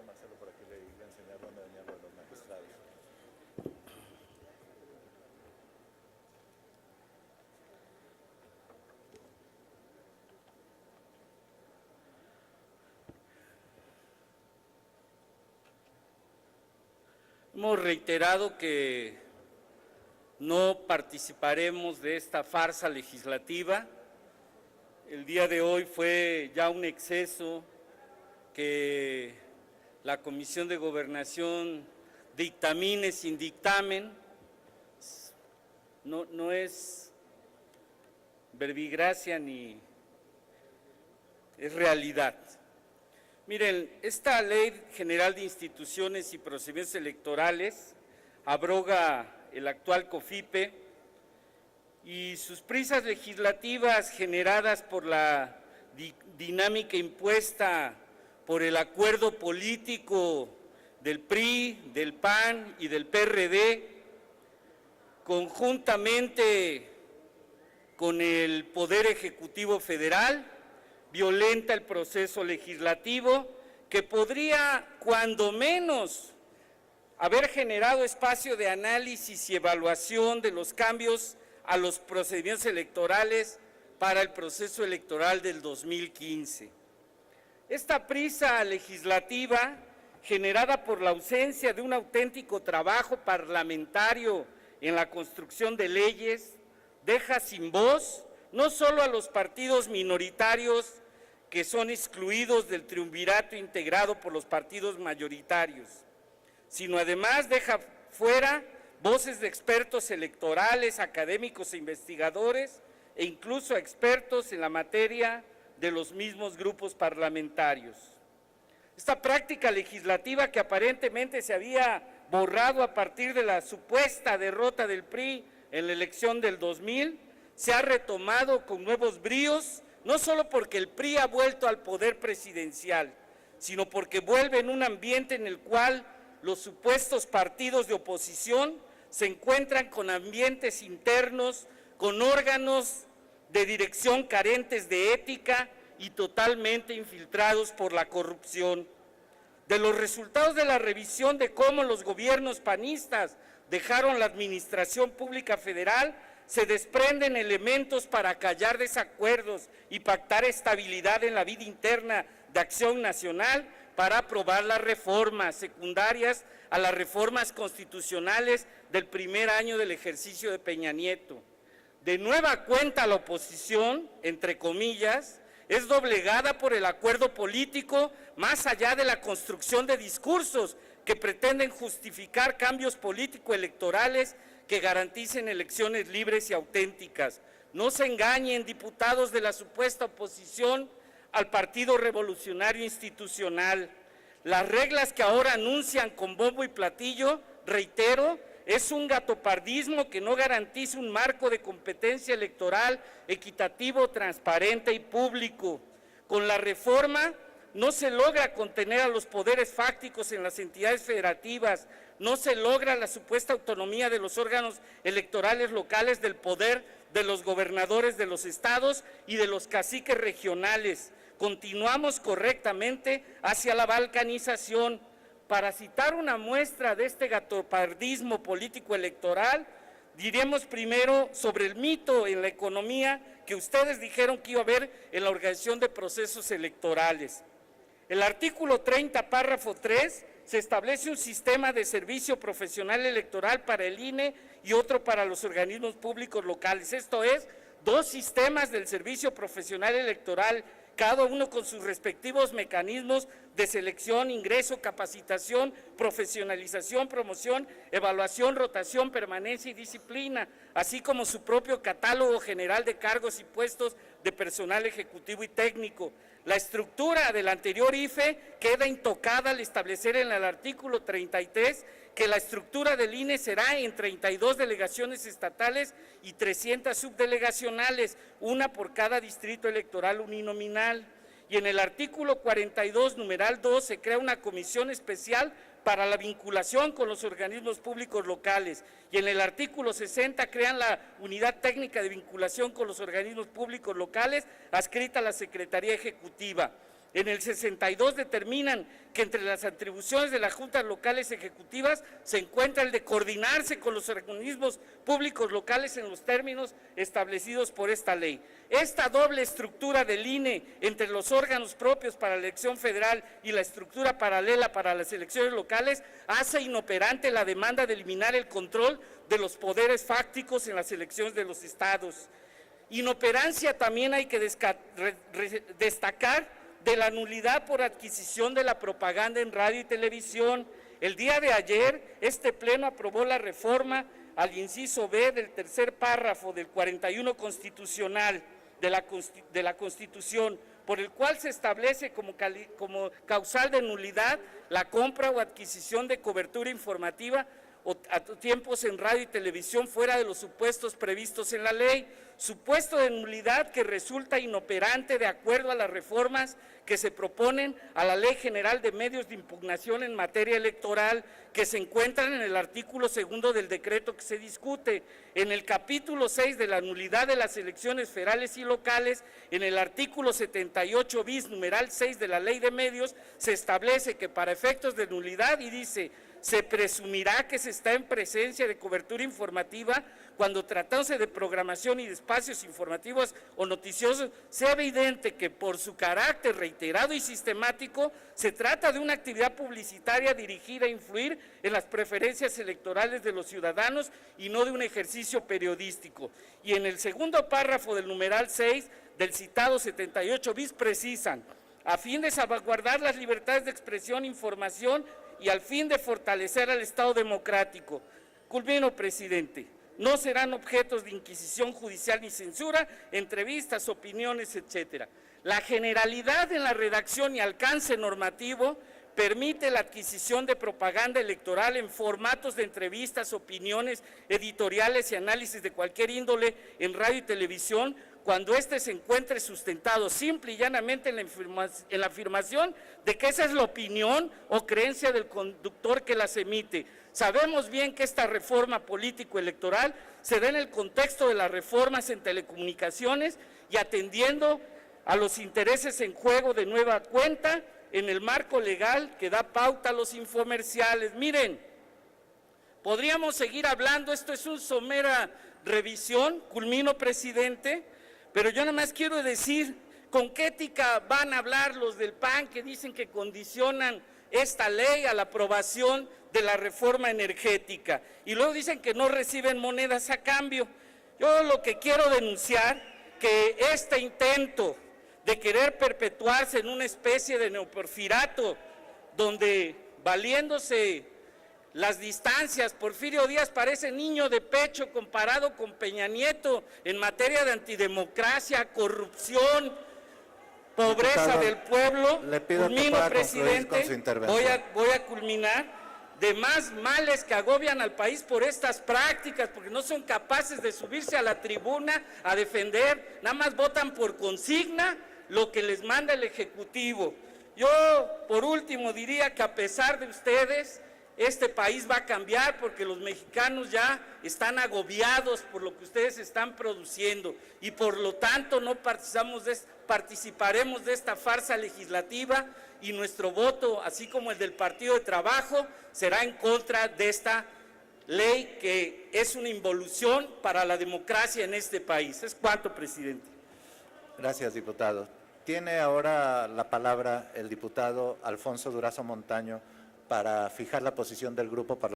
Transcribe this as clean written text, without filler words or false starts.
Marcelo por aquí le iba a enseñar dónde venía lo de los magistrados. Hemos reiterado que no participaremos de esta farsa legislativa. El día de hoy fue ya un exceso que la Comisión de Gobernación dictamine sin dictamen. No es verbigracia ni es realidad. Miren, esta Ley General de Instituciones y Procedimientos Electorales abroga el actual COFIPE y sus prisas legislativas generadas por la dinámica impuesta por el acuerdo político del PRI, del PAN y del PRD, conjuntamente con el Poder Ejecutivo Federal, violenta el proceso legislativo que podría, cuando menos, haber generado espacio de análisis y evaluación de los cambios a los procedimientos electorales para el proceso electoral del 2015. Esta prisa legislativa, generada por la ausencia de un auténtico trabajo parlamentario en la construcción de leyes, deja sin voz no solo a los partidos minoritarios que son excluidos del triunvirato integrado por los partidos mayoritarios, sino además deja fuera voces de expertos electorales, académicos e investigadores, e incluso expertos en la materia de los mismos grupos parlamentarios. Esta práctica legislativa que aparentemente se había borrado a partir de la supuesta derrota del PRI en la elección del 2000, se ha retomado con nuevos bríos, no solo porque el PRI ha vuelto al poder presidencial, sino porque vuelve en un ambiente en el cual los supuestos partidos de oposición se encuentran con ambientes internos, con órganos de dirección carentes de ética y totalmente infiltrados por la corrupción. De los resultados de la revisión de cómo los gobiernos panistas dejaron la administración pública federal, se desprenden elementos para callar desacuerdos y pactar estabilidad en la vida interna de Acción Nacional para aprobar las reformas secundarias a las reformas constitucionales del primer año del ejercicio de Peña Nieto. De nueva cuenta la oposición, entre comillas, es doblegada por el acuerdo político más allá de la construcción de discursos que pretenden justificar cambios político-electorales que garanticen elecciones libres y auténticas. No se engañen, diputados de la supuesta oposición al Partido Revolucionario Institucional. Las reglas que ahora anuncian con bombo y platillo, reitero, es un gatopardismo que no garantiza un marco de competencia electoral equitativo, transparente y público. Con la reforma no se logra contener a los poderes fácticos en las entidades federativas, no se logra la supuesta autonomía de los órganos electorales locales del poder de los gobernadores de los estados y de los caciques regionales. Continuamos correctamente hacia la balcanización. Para citar una muestra de este gatopardismo político electoral, diremos primero sobre el mito en la economía que ustedes dijeron que iba a haber en la organización de procesos electorales. El artículo 30, párrafo 3, se establece un sistema de servicio profesional electoral para el INE y otro para los organismos públicos locales. Esto es, dos sistemas del servicio profesional electoral, cada uno con sus respectivos mecanismos de selección, ingreso, capacitación, profesionalización, promoción, evaluación, rotación, permanencia y disciplina, así como su propio catálogo general de cargos y puestos de personal ejecutivo y técnico. La estructura del anterior IFE queda intocada al establecer en el artículo 33 que la estructura del INE será en 32 delegaciones estatales y 300 subdelegacionales, una por cada distrito electoral uninominal. Y en el artículo 42, numeral 2, se crea una comisión especial para la vinculación con los organismos públicos locales. Y en el artículo 60 crean la unidad técnica de vinculación con los organismos públicos locales, adscrita a la Secretaría Ejecutiva. En el 62 determinan que entre las atribuciones de las juntas locales ejecutivas se encuentra el de coordinarse con los organismos públicos locales en los términos establecidos por esta ley. Esta doble estructura del INE entre los órganos propios para la elección federal y la estructura paralela para las elecciones locales hace inoperante la demanda de eliminar el control de los poderes fácticos en las elecciones de los estados. Inoperancia también hay que destacar de la nulidad por adquisición de la propaganda en radio y televisión. El día de ayer, este Pleno aprobó la reforma al inciso B del tercer párrafo del 41 constitucional de la Constitución, por el cual se establece como causal de nulidad la compra o adquisición de cobertura informativa o a tiempos en radio y televisión fuera de los supuestos previstos en la ley, supuesto de nulidad que resulta inoperante de acuerdo a las reformas que se proponen a la Ley General de Medios de Impugnación en materia electoral, que se encuentran en el artículo 2 del decreto que se discute, en el capítulo 6 de la nulidad de las elecciones federales y locales, en el artículo 78 bis, numeral 6 de la Ley de Medios, se establece que para efectos de nulidad, y dice, se presumirá que se está en presencia de cobertura informativa cuando tratándose de programación y de espacios informativos o noticiosos, sea evidente que por su carácter reiterado y sistemático se trata de una actividad publicitaria dirigida a influir en las preferencias electorales de los ciudadanos y no de un ejercicio periodístico. Y en el segundo párrafo del numeral 6 del citado 78 bis precisan, a fin de salvaguardar las libertades de expresión e información y al fin de fortalecer al Estado democrático. Culmino, presidente. No serán objetos de inquisición judicial ni censura, entrevistas, opiniones, etcétera. La generalidad en la redacción y alcance normativo permite la adquisición de propaganda electoral en formatos de entrevistas, opiniones, editoriales y análisis de cualquier índole en radio y televisión, cuando éste se encuentre sustentado simple y llanamente en la afirmación de que esa es la opinión o creencia del conductor que las emite. Sabemos bien que esta reforma político-electoral se da en el contexto de las reformas en telecomunicaciones y atendiendo a los intereses en juego de nueva cuenta en el marco legal que da pauta a los infomerciales. Miren, podríamos seguir hablando, esto es una somera revisión, culmino, presidente, pero yo nada más quiero decir, ¿con qué ética van a hablar los del PAN que dicen que condicionan esta ley a la aprobación de la reforma energética? Y luego dicen que no reciben monedas a cambio. Yo lo que quiero denunciar, que este intento de querer perpetuarse en una especie de neoporfirato, donde valiéndose las distancias, Porfirio Díaz parece niño de pecho comparado con Peña Nieto en materia de antidemocracia, corrupción, pobreza Diputado, del pueblo. le pido que Culmino, pueda concluir presidente, con su intervención. voy a culminar. De más males que agobian al país por estas prácticas, porque no son capaces de subirse a la tribuna a defender, nada más votan por consigna lo que les manda el Ejecutivo. Yo, por último, diría que a pesar de ustedes, este país va a cambiar porque los mexicanos ya están agobiados por lo que ustedes están produciendo y por lo tanto no participaremos de esta farsa legislativa y nuestro voto, así como el del Partido de Trabajo, será en contra de esta ley que es una involución para la democracia en este país. Es cuanto, presidente. Gracias, diputado. Tiene ahora la palabra el diputado Alfonso Durazo Montaño para fijar la posición del grupo parlamentario.